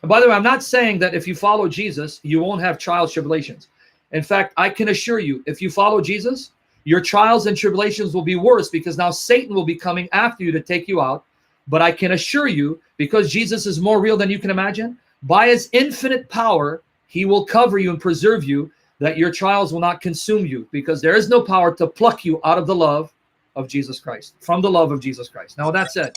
And by the way, I'm not saying that if you follow Jesus, you won't have trials, tribulations. In fact, I can assure you, if you follow Jesus, your trials and tribulations will be worse because now Satan will be coming after you to take you out. But I can assure you, because Jesus is more real than you can imagine, by his infinite power, he will cover you and preserve you, that your trials will not consume you, because there is no power to pluck you out of the love of Jesus Christ, from the love of Jesus Christ. Now, with that said,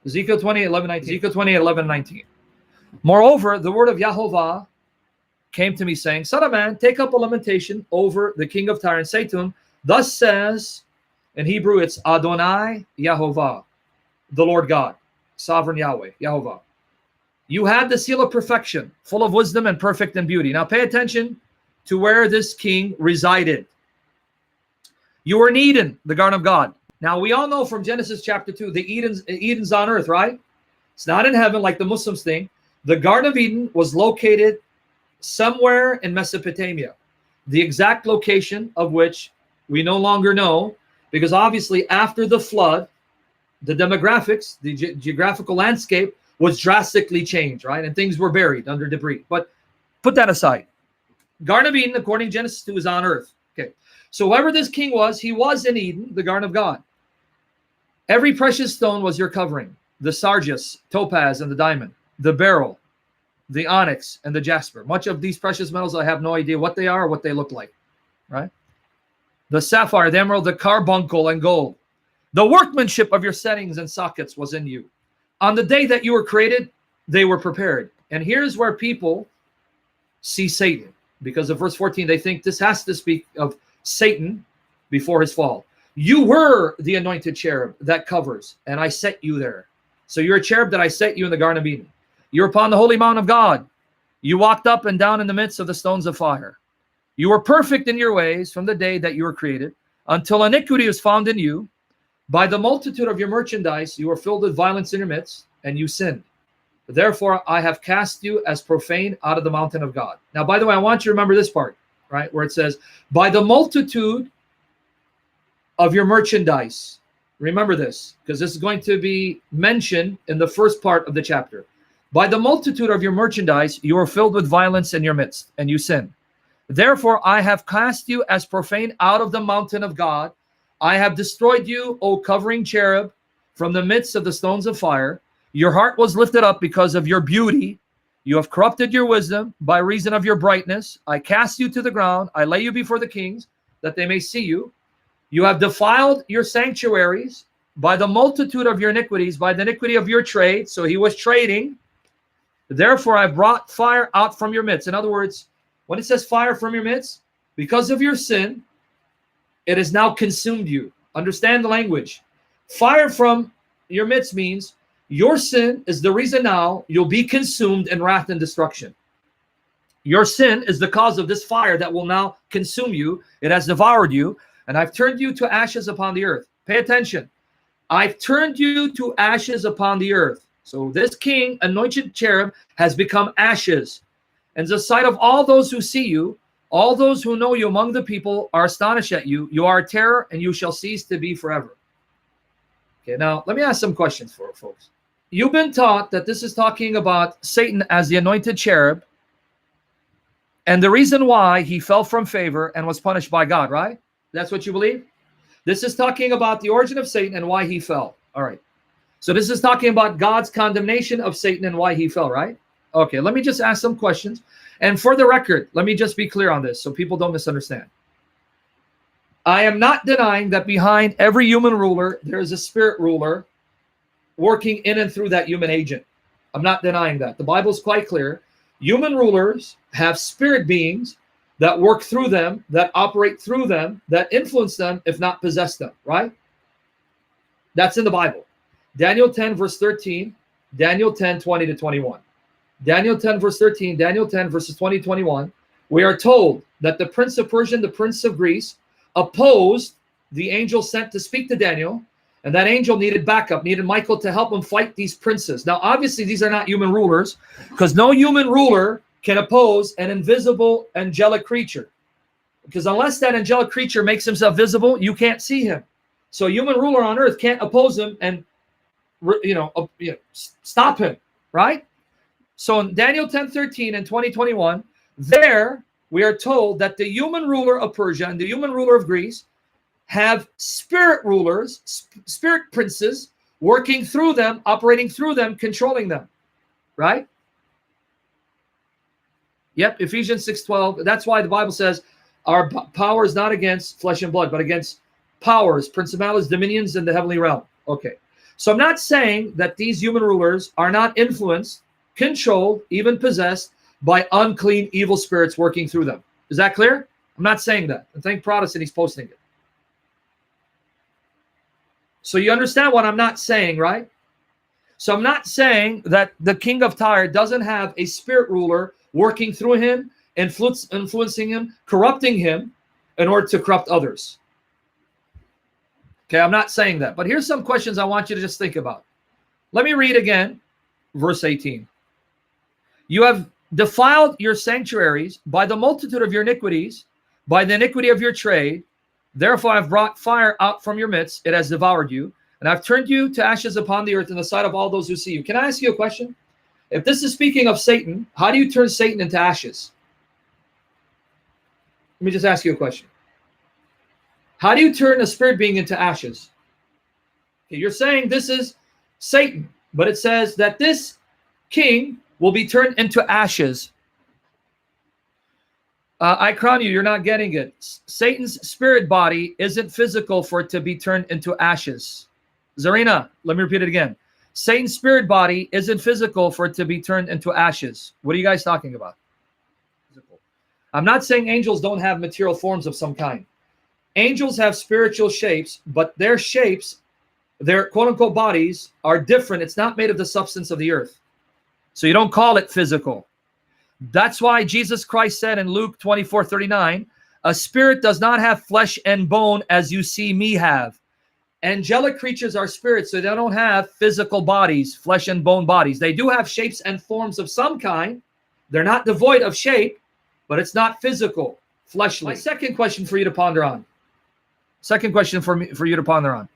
Ezekiel 20:11-19. Ezekiel 20:11-19. Moreover, the word of Yahovah came to me, saying, Son of man, take up a lamentation over the king of Tyre, and say to him, Thus says, in Hebrew it's Adonai Yahovah, the Lord God, sovereign Yahweh, Yahovah. You had the seal of perfection, full of wisdom and perfect in beauty. Now pay attention to where this king resided. You were in Eden, the garden of God. Now, we all know from Genesis chapter 2, the Eden's on earth, right? It's not in heaven like the Muslims think. The Garden of Eden was located somewhere in Mesopotamia, the exact location of which we no longer know, because obviously after the flood, the demographics, the geographical landscape was drastically changed, right? And things were buried under debris. But put that aside. Garden of Eden, according to Genesis 2, is on earth. Okay. So whoever this king was, he was in Eden, the Garden of God. Every precious stone was your covering, the sardius, topaz, and the diamond, the beryl, the onyx, and the jasper. Much of these precious metals, I have no idea what they are or what they look like, right? The sapphire, the emerald, the carbuncle, and gold. The workmanship of your settings and sockets was in you. On the day that you were created, they were prepared. And here's where people see Satan. Because of verse 14, they think this has to speak of Satan before his fall. You were the anointed cherub that covers, and I set you there. So you're a cherub that I set you in the Garden of Eden. You're upon the holy mount of God. You walked up and down in the midst of the stones of fire. You were perfect in your ways from the day that you were created, until iniquity was found in you. By the multitude of your merchandise, you were filled with violence in your midst, and you sinned. Therefore, I have cast you as profane out of the mountain of God. Now, by the way, I want you to remember this part, right? Where it says, by the multitude of your merchandise. Remember this, because this is going to be mentioned in the first part of the chapter. By the multitude of your merchandise, you are filled with violence in your midst, and you sin. Therefore, I have cast you as profane out of the mountain of God. I have destroyed you, O covering cherub, from the midst of the stones of fire. Your heart was lifted up because of your beauty. You have corrupted your wisdom by reason of your brightness. I cast you to the ground. I lay you before the kings, that they may see you. You have defiled your sanctuaries by the multitude of your iniquities, by the iniquity of your trade. So he was trading. Therefore, I brought fire out from your midst. In other words, when it says fire from your midst, because of your sin, it has now consumed you. Understand the language. Fire from your midst means your sin is the reason now you'll be consumed in wrath and destruction. Your sin is the cause of this fire that will now consume you. It has devoured you. And I've turned you to ashes upon the earth. Pay attention. I've turned you to ashes upon the earth. So this king, anointed cherub, has become ashes. And the sight of all those who see you, all those who know you among the people are astonished at you. You are a terror, and you shall cease to be forever. Okay, now let me ask some questions for folks. You've been taught that this is talking about Satan as the anointed cherub, and the reason why he fell from favor and was punished by God, right? That's what you believe? This is talking about the origin of Satan and why he fell. All right. So this is talking about God's condemnation of Satan and why he fell, right? Okay, let me just ask some questions. And for the record, let me just be clear on this so people don't misunderstand. I am not denying that behind every human ruler, there is a spirit ruler working in and through that human agent. I'm not denying that. The Bible is quite clear. Human rulers have spirit beings that work through them, that operate through them, that influence them, if not possess them, right? That's in the Bible. Daniel 10, verse 13, Daniel 10, 20 to 21. Daniel 10, verse 13, Daniel 10, verses 20 to 21. We are told that the prince of Persia and the prince of Greece opposed the angel sent to speak to Daniel, and that angel needed backup, needed Michael to help him fight these princes. Now, obviously, these are not human rulers, because no human ruler can oppose an invisible angelic creature. Because unless that angelic creature makes himself visible, you can't see him. So a human ruler on earth can't oppose him and stop him, right? So in Daniel 10:13 and 20:21, there we are told that the human ruler of Persia and the human ruler of Greece have spirit rulers, spirit princes working through them, operating through them, controlling them, right? Yep, Ephesians 6:12. That's why the Bible says our power is not against flesh and blood, but against powers, principalities, dominions in the heavenly realm. Okay, so I'm not saying that these human rulers are not influenced, controlled, even possessed by unclean, evil spirits working through them. Is that clear? I'm not saying that. And thank Protestant, he's posting it. So you understand what I'm not saying, right? So I'm not saying that the king of Tyre doesn't have a spirit ruler working through him, influencing him, corrupting him in order to corrupt others. Okay, I'm not saying that. But here's some questions I want you to just think about. Let me read again, verse 18. You have defiled your sanctuaries by the multitude of your iniquities, by the iniquity of your trade. Therefore I've brought fire out from your midst. It has devoured you. And I've turned you to ashes upon the earth in the sight of all those who see you. Can I ask you a question? If this is speaking of Satan, how do you turn Satan into ashes? Let me just ask you a question. How do you turn a spirit being into ashes? Okay, you're saying this is Satan, but it says that this king will be turned into ashes. I crown you, you're not getting it. Satan's spirit body isn't physical for it to be turned into ashes. Zarina, let me repeat it again. Satan's spirit body isn't physical for it to be turned into ashes. What are you guys talking about? Physical. I'm not saying angels don't have material forms of some kind. Angels have spiritual shapes, but their shapes, their quote-unquote bodies, are different. It's not made of the substance of the earth. So you don't call it physical. That's why Jesus Christ said in Luke 24:39, a spirit does not have flesh and bone as you see me have. Angelic creatures are spirits, so they don't have physical bodies, flesh and bone bodies. They do have shapes and forms of some kind. They're not devoid of shape, but it's not physical, fleshly. My second question for you to ponder on. Second question for you to ponder on.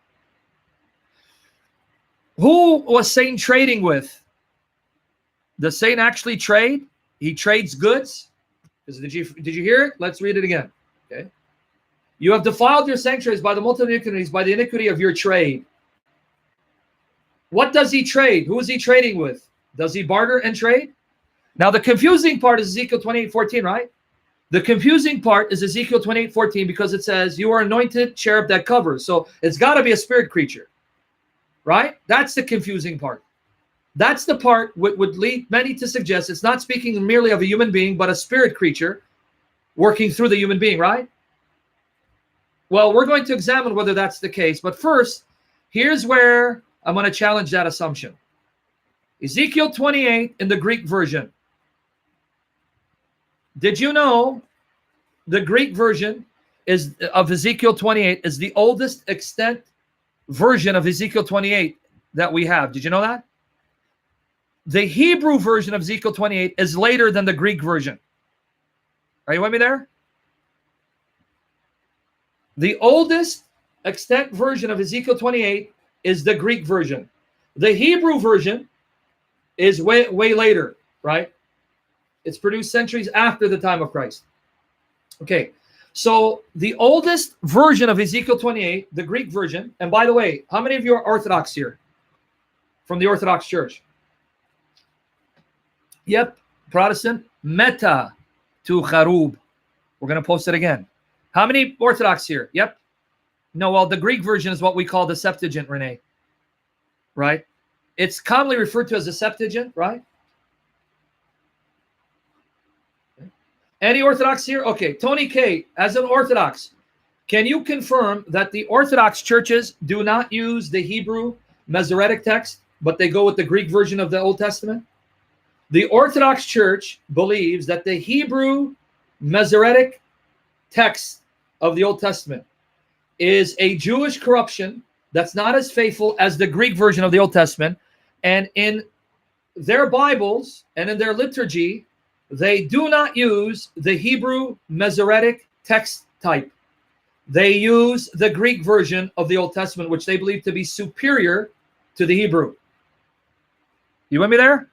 Who was Satan trading with? Does Satan actually trade? He trades goods. Did you hear it? Let's read it again. Okay. You have defiled your sanctuaries by the multitude of iniquities, by the iniquity of your trade. What does he trade? Who is he trading with? Does he barter and trade? Now the confusing part is Ezekiel 28:14, right? The confusing part is Ezekiel 28:14 because it says you are anointed cherub that covers. So it's got to be a spirit creature, right? That's the confusing part. That's the part would lead many to suggest it's not speaking merely of a human being, but a spirit creature working through the human being, right? Well, we're going to examine whether that's the case. But first, here's where I'm going to challenge that assumption. Ezekiel 28 in the Greek version. Did you know the Greek version of Ezekiel 28 is the oldest extant version of Ezekiel 28 that we have? Did you know that? The Hebrew version of Ezekiel 28 is later than the Greek version. Are you with me there? The oldest extant version of Ezekiel 28 is the Greek version. The Hebrew version is way later, right? It's produced centuries after the time of Christ. Okay, so the oldest version of Ezekiel 28, the Greek version, and by the way, how many of you are Orthodox here? From the Orthodox Church? Yep, Protestant, meta to Cherub. We're going to post it again. How many Orthodox here? Yep. No, well, the Greek version is what we call the Septuagint, Renee. Right? It's commonly referred to as the Septuagint, right? Any Orthodox here? Okay, Tony K, as an Orthodox, can you confirm that the Orthodox churches do not use the Hebrew Masoretic text, but they go with the Greek version of the Old Testament? The Orthodox Church believes that the Hebrew Masoretic text of the Old Testament is a Jewish corruption that's not as faithful as the Greek version of the Old Testament. And in their Bibles and in their liturgy, they do not use the Hebrew Masoretic text type. They use the Greek version of the Old Testament, which they believe to be superior to the Hebrew. You with me there?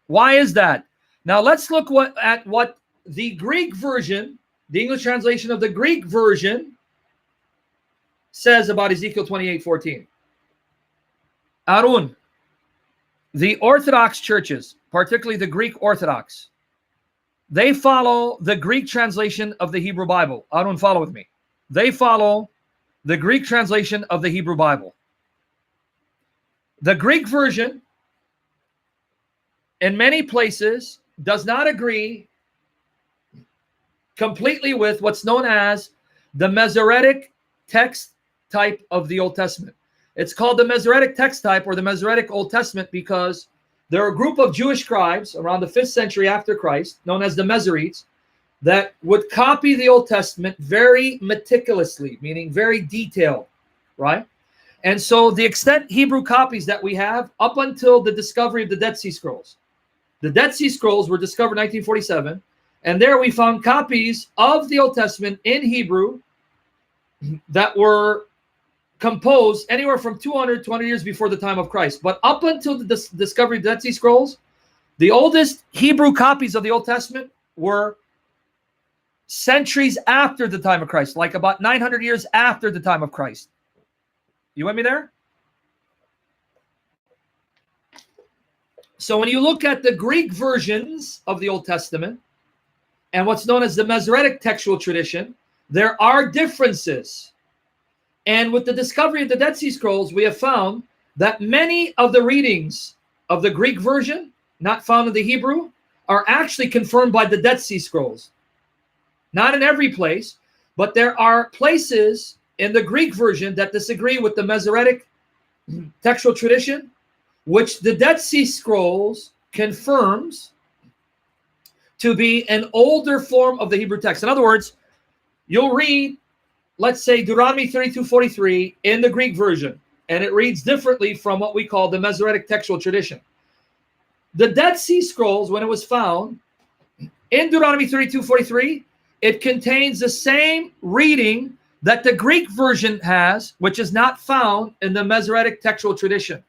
Why is that? Now let's look at what the Greek version, the English translation of the Greek version, says about Ezekiel 28:14. Arun, the Orthodox churches, particularly the Greek Orthodox, they follow the Greek translation of the Hebrew Bible. Arun, follow with me. They follow the Greek translation of the Hebrew Bible. The Greek version, in many places, does not agree completely with what's known as the Masoretic text type of the Old Testament. It's called the Masoretic text type or the Masoretic Old Testament because there are a group of Jewish scribes around the 5th century after Christ, known as the Masoretes, that would copy the Old Testament very meticulously, meaning very detailed, right? And so the extent Hebrew copies that we have up until the discovery of the Dead Sea Scrolls. The Dead Sea Scrolls were discovered in 1947, and there we found copies of the Old Testament in Hebrew that were composed anywhere from 200 to 100 years before the time of Christ. But up until the discovery of the Dead Sea Scrolls, the oldest Hebrew copies of the Old Testament were centuries after the time of Christ, like about 900 years after the time of Christ. You with me there? So when you look at the Greek versions of the Old Testament and what's known as the Masoretic textual tradition, there are differences. And with the discovery of the Dead Sea Scrolls, we have found that many of the readings of the Greek version, not found in the Hebrew, are actually confirmed by the Dead Sea Scrolls. Not in every place, but there are places in the Greek version that disagree with the Masoretic textual tradition, which the Dead Sea Scrolls confirms to be an older form of the Hebrew text. In other words, you'll read, let's say, Deuteronomy 32:43 in the Greek version, and it reads differently from what we call the Masoretic textual tradition. The Dead Sea Scrolls, when it was found, in Deuteronomy 32:43, it contains the same reading that the Greek version has, which is not found in the Masoretic textual tradition.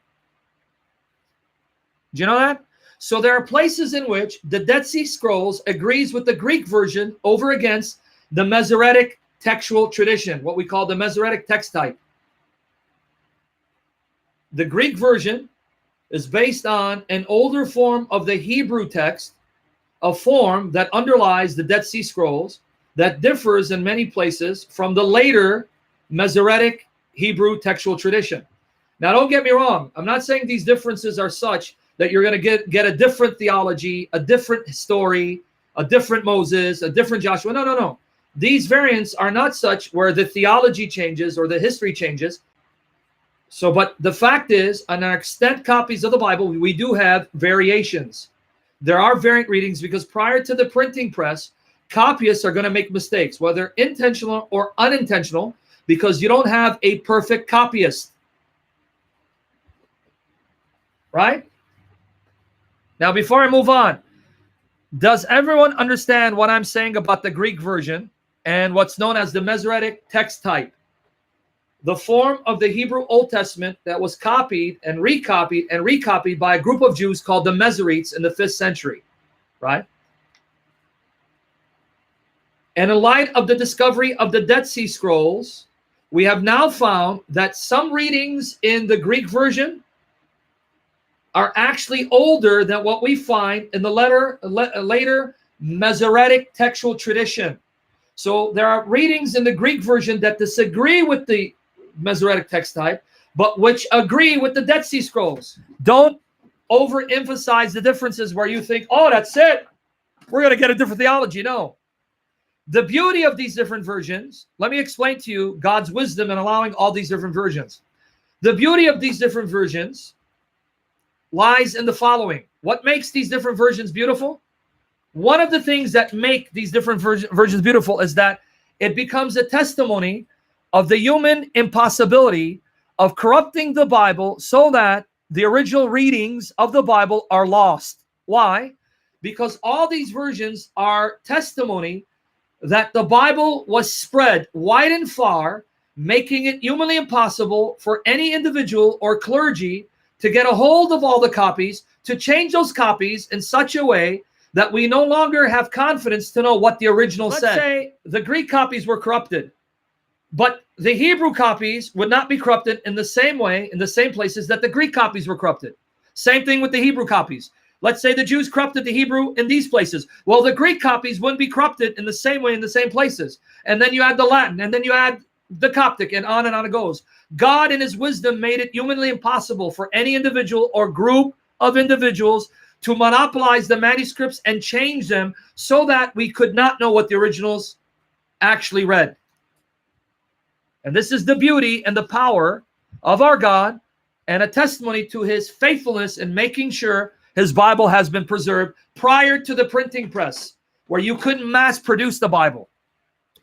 Do you know that? So there are places in which the Dead Sea Scrolls agrees with the Greek version over against the Masoretic textual tradition, what we call the Masoretic text type. The Greek version is based on an older form of the Hebrew text, a form that underlies the Dead Sea Scrolls that differs in many places from the later Masoretic Hebrew textual tradition. Now, don't get me wrong. I'm not saying these differences are such that you're going to get a different theology, a different story, a different Moses, a different Joshua. No, no, no. These variants are not such where the theology changes or the history changes. So, but the fact is, on our extant copies of the Bible, we do have variations. There are variant readings because prior to the printing press, copyists are going to make mistakes, whether intentional or unintentional, because you don't have a perfect copyist. Right? Now, before I move on, does everyone understand what I'm saying about the Greek version and what's known as the Masoretic text type? The form of the Hebrew Old Testament that was copied and recopied by a group of Jews called the Masoretes in the 5th century, right? And in light of the discovery of the Dead Sea Scrolls, we have now found that some readings in the Greek version are actually older than what we find in the later Masoretic textual tradition. So there are readings in the Greek version that disagree with the Masoretic text type, but which agree with the Dead Sea Scrolls. Don't overemphasize the differences where you think, oh, that's it, we're going to get a different theology. No. The beauty of these different versions, let me explain to you God's wisdom in allowing all these different versions. The beauty of these different versions lies in the following. What makes these different versions beautiful? One of the things that make these different versions beautiful is that it becomes a testimony of the human impossibility of corrupting the Bible so that the original readings of the Bible are lost. Why? Because all these versions are testimony that the Bible was spread wide and far, making it humanly impossible for any individual or clergy to get a hold of all the copies, to change those copies in such a way that we no longer have confidence to know what the original said. Let's say the Greek copies were corrupted, but the Hebrew copies would not be corrupted in the same way, in the same places that the Greek copies were corrupted. Same thing with the Hebrew copies. Let's say the Jews corrupted the Hebrew in these places. Well, the Greek copies wouldn't be corrupted in the same way in the same places. And then you add the Latin, and then you add the Coptic, and on it goes. God in his wisdom made it humanly impossible for any individual or group of individuals to monopolize the manuscripts and change them so that we could not know what the originals actually read. And this is the beauty and the power of our God, and a testimony to his faithfulness in making sure his Bible has been preserved prior to the printing press, where you couldn't mass produce the Bible.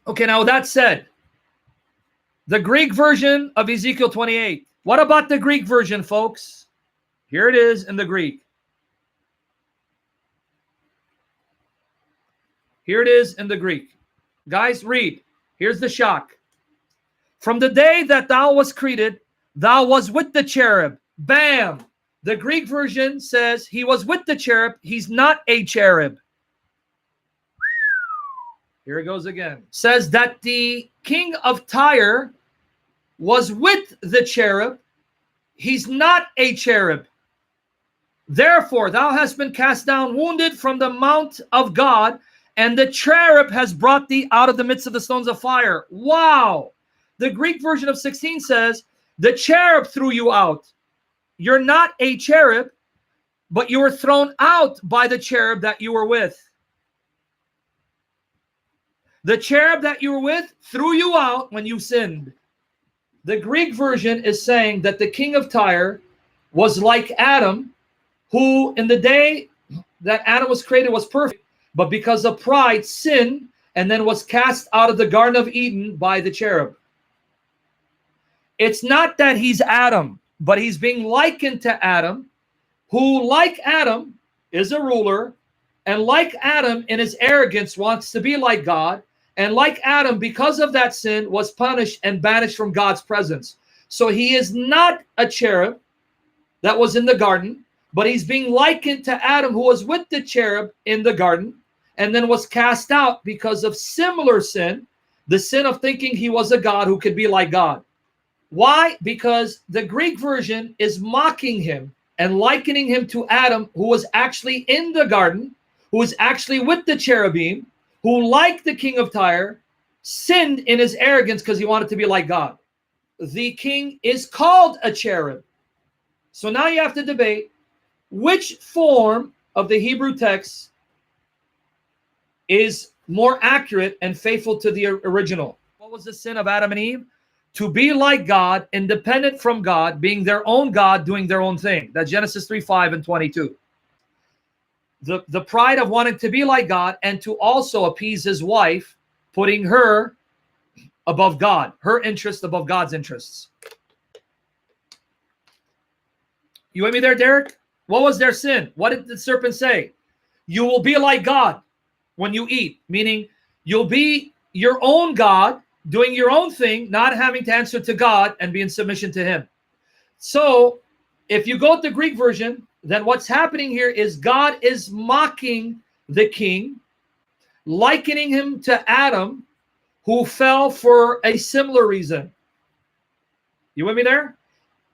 Okay, now with that said, the Greek version of Ezekiel 28. What about the Greek version, folks? Here it is in the Greek. Here it is in the Greek. Guys, read. Here's the shock. From the day that thou was created, thou was with the cherub. Bam! The Greek version says he was with the cherub. He's not a cherub. Here it goes again. Says that the king of Tyre was with the cherub. He's not a cherub. Therefore, thou hast been cast down, wounded from the mount of God, and the cherub has brought thee out of the midst of the stones of fire. Wow. The Greek version of 16 says, the cherub threw you out. You're not a cherub, but you were thrown out by the cherub that you were with. The cherub that you were with threw you out when you sinned. The Greek version is saying that the king of Tyre was like Adam, who in the day that Adam was created was perfect, but because of pride sinned and then was cast out of the Garden of Eden by the cherub. It's not that he's Adam, but he's being likened to Adam, who like Adam is a ruler, and like Adam in his arrogance wants to be like God, and like Adam, because of that sin, was punished and banished from God's presence. So he is not a cherub that was in the garden, but he's being likened to Adam, who was with the cherub in the garden, and then was cast out because of similar sin, the sin of thinking he was a God who could be like God. Why? Because the Greek version is mocking him and likening him to Adam, who was actually in the garden, who was actually with the cherubim, who, like the king of Tyre, sinned in his arrogance because he wanted to be like God. The king is called a cherub. So now you have to debate which form of the Hebrew text is more accurate and faithful to the original. What was the sin of Adam and Eve? To be like God, independent from God, being their own God, doing their own thing. That's Genesis 3:5 and 22. The pride of wanting to be like God and to also appease his wife, putting her above God, her interest above God's interests. You with me there, Derek? What was their sin? What did the serpent say? You will be like God when you eat, meaning you'll be your own God, doing your own thing, not having to answer to God and be in submission to him. So if you go with the Greek version, then what's happening here is God is mocking the king, likening him to Adam, who fell for a similar reason. You with me there?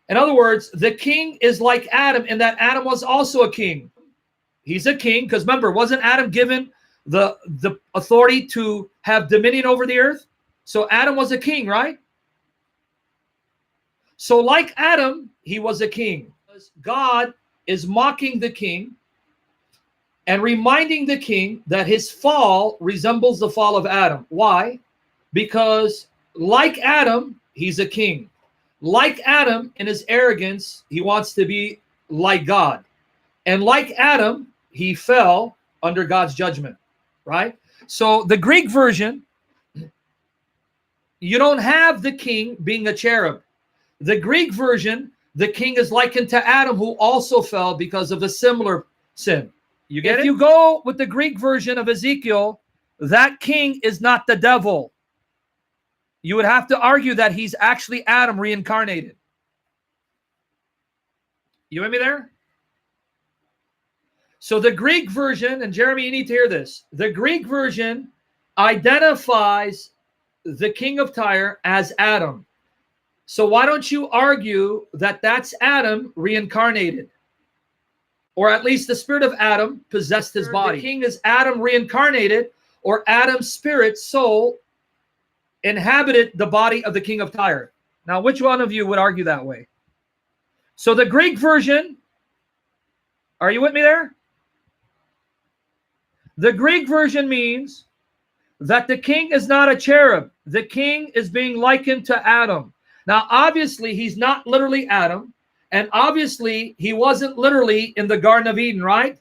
In other words, the king is like Adam in that Adam was also a king. He's a king because remember, wasn't Adam given the authority to have dominion over the earth? So Adam was a king, right? So like Adam, he was a king. God is mocking the king and reminding the king that his fall resembles the fall of Adam. Why? Because like Adam, he's a king. Like Adam, in his arrogance, he wants to be like God. And like Adam, he fell under God's judgment, right? So the Greek version you don't have the king being a cherub. The Greek version, the king is likened to Adam, who also fell because of a similar sin. You get it? If you go with the Greek version of Ezekiel, that king is not the devil. You would have to argue that he's actually Adam reincarnated. You with me there? So the Greek version, and Jeremy, you need to hear this. The Greek version identifies the king of Tyre as Adam. So why don't you argue that that's Adam reincarnated? Or at least the spirit of Adam possessed his body. The king is Adam reincarnated, or Adam's spirit, soul, inhabited the body of the king of Tyre. Now, which one of you would argue that way? So the Greek version, are you with me there? The Greek version means that the king is not a cherub. The king is being likened to Adam. Now, obviously, he's not literally Adam. And obviously, he wasn't literally in the Garden of Eden, right?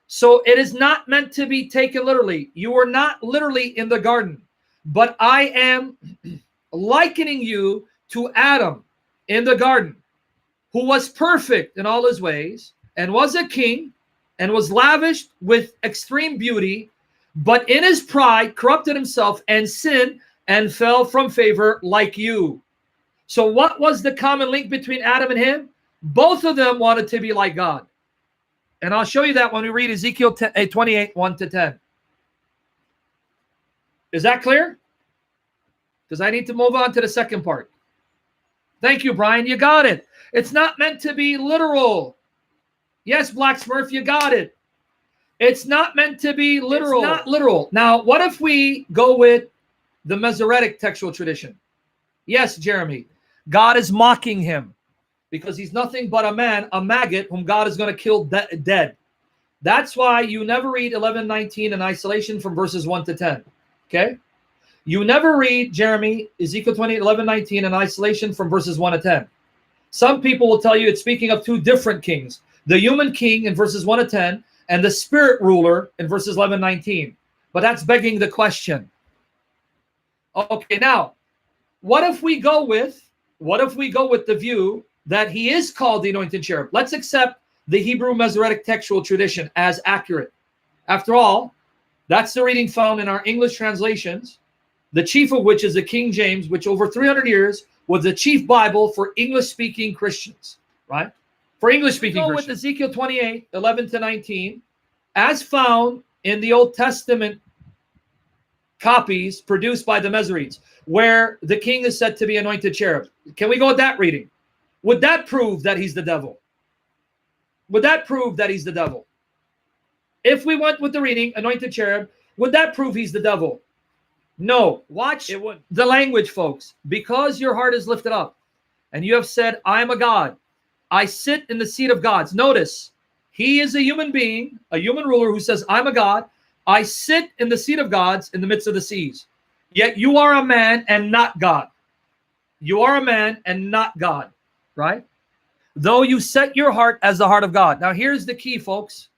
So it is not meant to be taken literally. You are not literally in the garden. But I am likening you to Adam in the garden, who was perfect in all his ways and was a king and was lavished with extreme beauty, but in his pride corrupted himself and sinned and fell from favor like you. So what was the common link between Adam and him? Both of them wanted to be like God. And I'll show you that when we read Ezekiel 28, 1-10. Is that clear? Because I need to move on to the second part. Thank you, Brian. You got it. It's not meant to be literal. Yes, Black Smurf, you got it. It's not meant to be literal. It's not literal. Now, what if we go with the Masoretic textual tradition? Yes, Jeremy. God is mocking him because he's nothing but a man, a maggot, whom God is going to kill dead. That's why you never read 11:19 in isolation from verses 1-10. Okay? You never read, Jeremy, Ezekiel 20, 11:19 in isolation from verses 1-10. Some people will tell you it's speaking of two different kings. The human king in verses 1-10 and the spirit ruler in verses 11-19. But that's begging the question. Okay, now, what if we go with the view that he is called the anointed cherub? Let's accept the Hebrew Masoretic textual tradition as accurate. After all, that's the reading found in our English translations, the chief of which is the King James, which over 300 years was the chief Bible for English-speaking Christians, right? For English-speaking Christians. With Ezekiel 28, 11-19, as found in the Old Testament copies produced by the Masoretes, where the king is said to be anointed cherub. Can we go with that reading? Would that prove that he's the devil? Would that prove that he's the devil? If we went with the reading, anointed cherub, would that prove he's the devil? No. Watch it would. The language, folks. Because your heart is lifted up and you have said, I am a God. I sit in the seat of gods. Notice, he is a human being, a human ruler who says, I'm a God. I sit in the seat of gods in the midst of the seas. Yet you are a man and not God. You are a man and not God, right? Though you set your heart as the heart of God. Now here's the key, folks.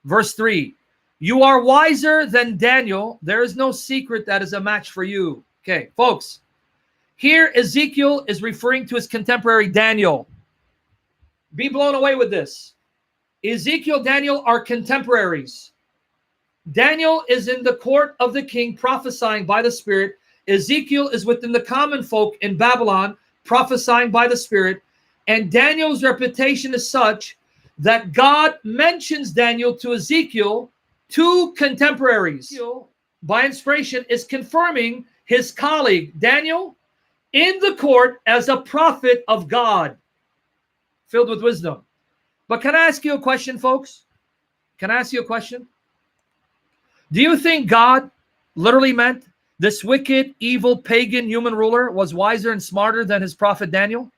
Verse 3. You are wiser than Daniel. There is no secret that is a match for you. Okay, folks. Here Ezekiel is referring to his contemporary Daniel. Be blown away with this. Ezekiel, Daniel are contemporaries. Daniel is in the court of the king prophesying by the Spirit. Ezekiel is within the common folk in Babylon prophesying by the Spirit. And Daniel's reputation is such that God mentions Daniel to Ezekiel, two contemporaries. By inspiration is confirming his colleague Daniel in the court as a prophet of God, filled with wisdom. But can I ask you a question, folks? Can I ask you a question? Do you think God literally meant this wicked, evil, pagan human ruler was wiser and smarter than his prophet Daniel?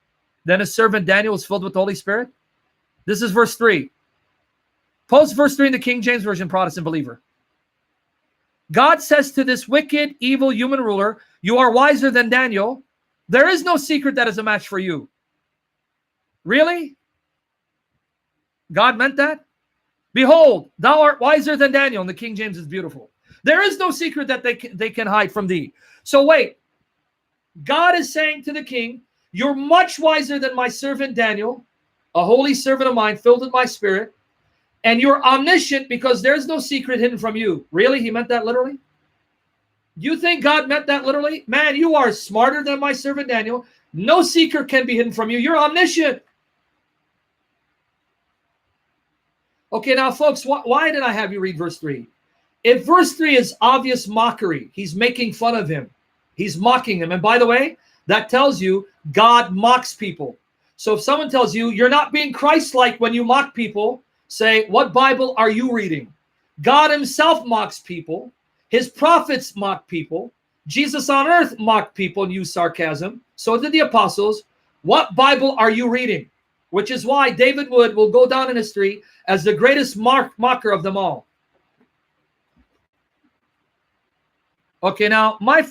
Than his servant Daniel was filled with the Holy Spirit? This is verse 3. Post verse 3 in the King James Version, Protestant believer. God says to this wicked, evil human ruler, you are wiser than Daniel. There is no secret that is a match for you. Really? God meant that? Behold, thou art wiser than Daniel. And the King James is beautiful. There is no secret that they can hide from thee. So wait, God is saying to the king, you're much wiser than my servant Daniel, a holy servant of mine, filled with my spirit, and you're omniscient because there's no secret hidden from you. Really? He meant that literally? You think God meant that literally? Man, you are smarter than my servant Daniel. No secret can be hidden from you. You're omniscient. Okay, now, folks, why did I have you read verse 3? If verse 3 is obvious mockery, he's making fun of him. He's mocking him. And by the way, that tells you God mocks people. So if someone tells you you're not being Christ-like when you mock people, say, what Bible are you reading? God himself mocks people. His prophets mock people. Jesus on earth mocked people and used sarcasm. So did the apostles. What Bible are you reading? Which is why David Wood will go down in history as the greatest mocker of them all. Okay, now my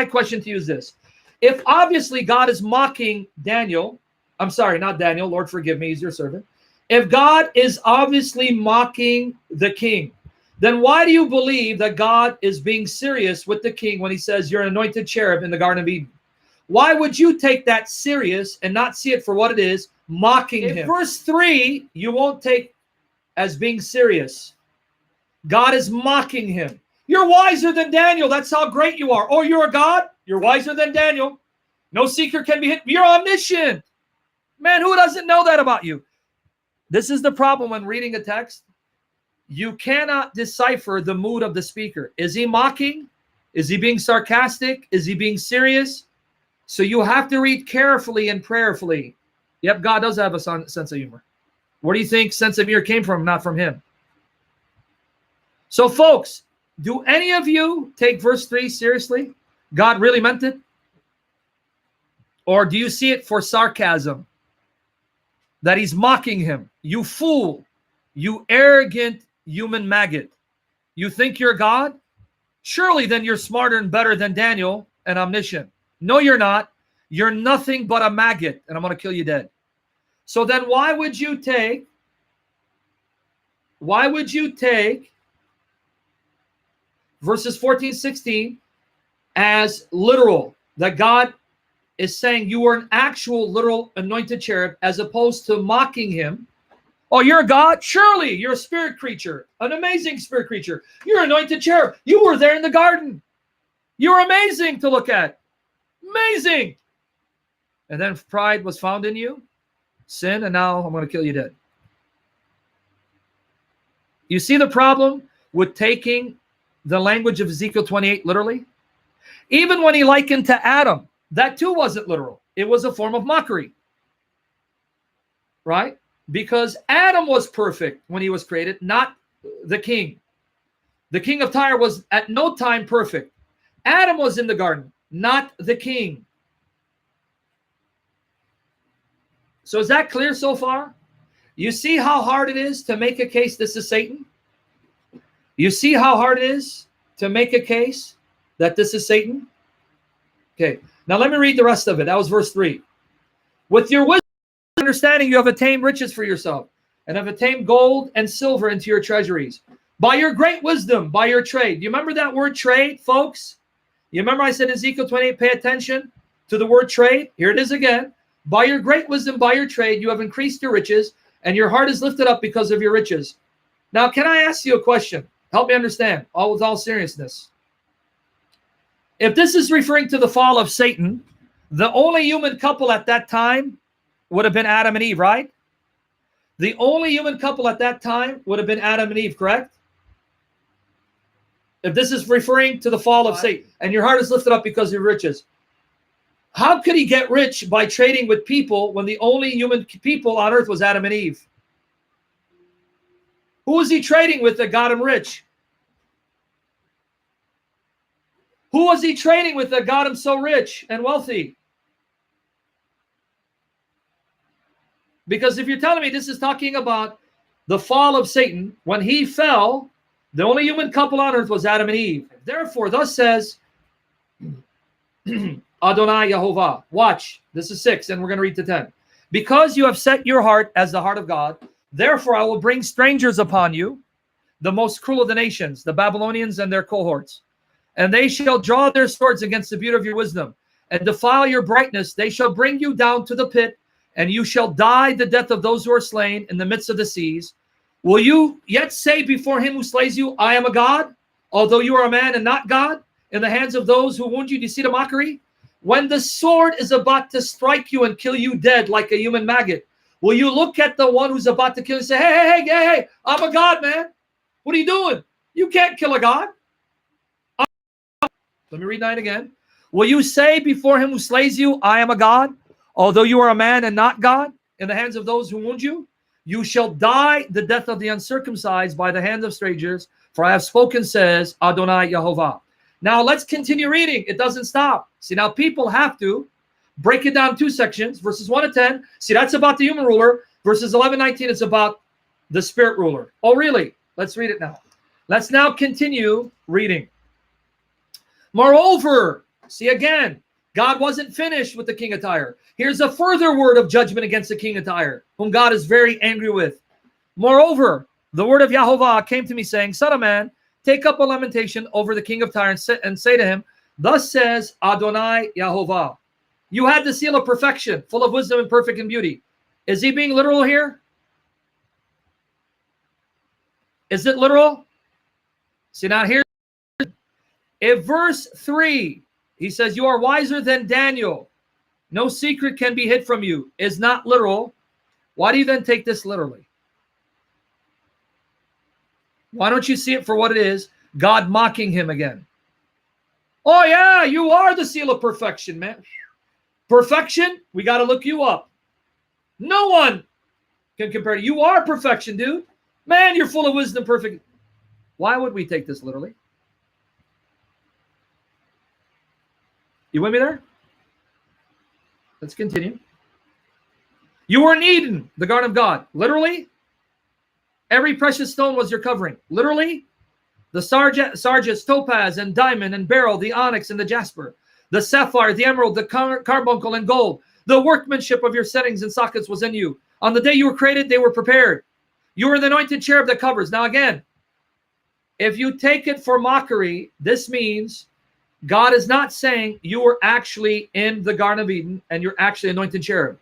question to you is this. If obviously God is mocking Daniel, I'm sorry, not Daniel, Lord forgive me, he's your servant. If God is obviously mocking the king, then why do you believe that God is being serious with the king when he says you're an anointed cherub in the Garden of Eden? Why would you take that serious and not see it for what it is, mocking him? Verse 3, you won't take as being serious. God is mocking him. You're wiser than Daniel. That's how great you are. Oh, you're a God? You're wiser than Daniel. No secret can be hidden. You're omniscient. Man, who doesn't know that about you? This is the problem when reading a text. You cannot decipher the mood of the speaker. Is he mocking? Is he being sarcastic? Is he being serious? So you have to read carefully and prayerfully. Yep, God does have a sense of humor. Where do you think sense of humor came from? Not from him. So folks, do any of you take verse 3 seriously? God really meant it? Or do you see it for sarcasm? That he's mocking him. You fool. You arrogant human maggot. You think you're God? Surely then you're smarter and better than Daniel and omniscient. No, you're not. You're nothing but a maggot, and I'm going to kill you dead. So then why would you take verses 14, 16 as literal, that God is saying you are an actual literal anointed cherub as opposed to mocking him? Oh, you're a God? Surely you're a spirit creature, an amazing spirit creature. You're an anointed cherub. You were there in the garden. You're amazing to look at. Amazing. And then pride was found in you, sin, and now I'm going to kill you dead. You see the problem with taking the language of Ezekiel 28 literally? Even when he likened to Adam, that too wasn't literal. It was a form of mockery. Right? Because Adam was perfect when he was created, not the king. The king of Tyre was at no time perfect. Adam was in the garden, not the king. So is that clear so far? You see how hard it is to make a case this is Satan? You see how hard it is to make a case that this is Satan? Okay, now let me read the rest of it. That was verse 3. With your wisdom and understanding, you have attained riches for yourself, and have attained gold and silver into your treasuries. By your great wisdom, by your trade. You remember that word trade, folks? You remember I said Ezekiel 28, pay attention to the word trade? Here it is again. By your great wisdom, by your trade, you have increased your riches, and your heart is lifted up because of your riches. Now, can I ask you a question? Help me understand, all with all seriousness. If this is referring to the fall of Satan, the only human couple at that time would have been Adam and Eve, right? The only human couple at that time would have been Adam and Eve, correct? If this is referring to the fall of Satan, and your heart is lifted up because of your riches, how could he get rich by trading with people when the only human people on earth was Adam and Eve? Who was he trading with that got him rich? Who was he trading with that got him so rich and wealthy? Because if you're telling me this is talking about the fall of Satan, when he fell, the only human couple on earth was Adam and Eve. Therefore, thus says Adonai Yehovah. Watch, this is 6, and we're going to read to 10. Because you have set your heart as the heart of God, therefore I will bring strangers upon you, the most cruel of the nations, the Babylonians and their cohorts. And they shall draw their swords against the beauty of your wisdom, and defile your brightness, they shall bring you down to the pit, and you shall die the death of those who are slain in the midst of the seas. Will you yet say before him who slays you, I am a God, although you are a man and not God, in the hands of those who wound you? Do you see the mockery? When the sword is about to strike you and kill you dead like a human maggot, will you look at the one who's about to kill you and say, hey, I'm a God, man. What are you doing? You can't kill a God. Let me read that again. Will you say before him who slays you, I am a God, although you are a man and not God, in the hands of those who wound you? You shall die the death of the uncircumcised by the hand of strangers, for I have spoken, says Adonai Yehovah. Now let's continue reading. It doesn't stop. See, now people have to break it down 2 sections, verses 1 to 10. See, that's about the human ruler. Verses 11, 19, it's about the spirit ruler. Oh, really? Let's read it now. Let's now continue reading. Moreover, see again, God wasn't finished with the king of Tyre. Here's a further word of judgment against the king of Tyre, whom God is very angry with. Moreover, the word of Yahovah came to me, saying, Son of man, take up a lamentation over the king of Tyre and say to him, Thus says Adonai Yahovah, you had the seal of perfection, full of wisdom and perfect in beauty. Is he being literal here? Is it literal? See, now here, in verse 3, he says, you are wiser than Daniel. No secret can be hid from you. Is not literal. Why do you then take this literally? Why don't you see it for what it is? God mocking him again. Oh yeah, you are the seal of perfection, man. Perfection, we got to look you up. No one can compare to you. You are perfection, dude. Man, you're full of wisdom, perfect. Why would we take this literally? You with me there? Let's continue. You were in Eden, the garden of God. Literally, every precious stone was your covering. Literally, the sardius, topaz, and diamond, and beryl, the onyx, and the jasper, the sapphire, the emerald, the carbuncle, and gold. The workmanship of your settings and sockets was in you. On the day you were created, they were prepared. You were the anointed cherub that covers. Now again, if you take it for mockery, this means God is not saying you were actually in the Garden of Eden and you're actually anointed cherub.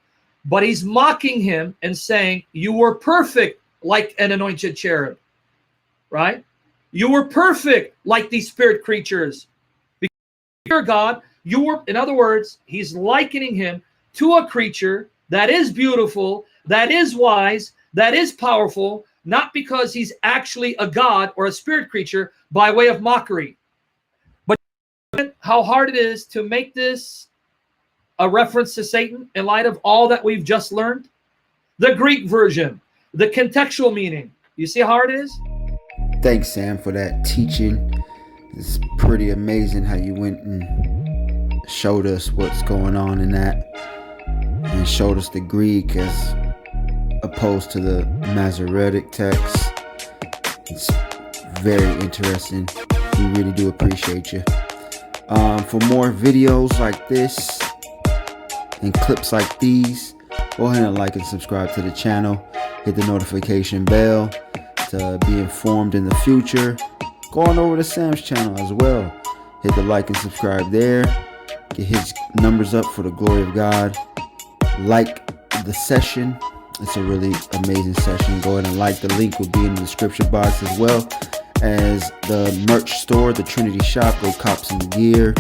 But he's mocking him and saying you were perfect like an anointed cherub. Right? You were perfect like these spirit creatures. Because you're God, you were, in other words, he's likening him to a creature that is beautiful, that is wise, that is powerful, not because he's actually a God or a spirit creature by way of mockery. But how hard it is to make this a reference to Satan in light of all that we've just learned. The Greek version, the contextual meaning. You see how hard it is? Thanks, Sam, for that teaching. It's pretty amazing how you went and showed us what's going on in that and showed us the Greek as opposed to the Masoretic text. It's very interesting. We really do appreciate you. For more videos like this and clips like these, go ahead and like and subscribe to the channel. Hit the notification bell to be informed in the future. Go on over to Sam's channel as well. Hit the like and subscribe there. Get his numbers up for the glory of God. Like the session. It's a really amazing session. Go ahead and like. The link will be in the description box, as well as the merch store, the Trinity shop. Go cop some gear.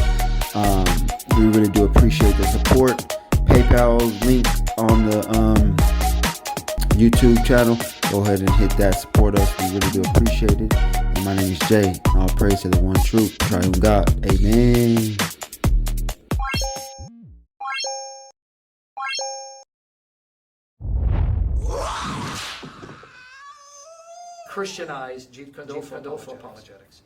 We really do appreciate the support. PayPal link on the YouTube channel. Go ahead and hit that. Support us. We really do appreciate it. And my name is Jay. All praise to the one true triune God. Amen. Christianized Jeep Condolfo apologetics.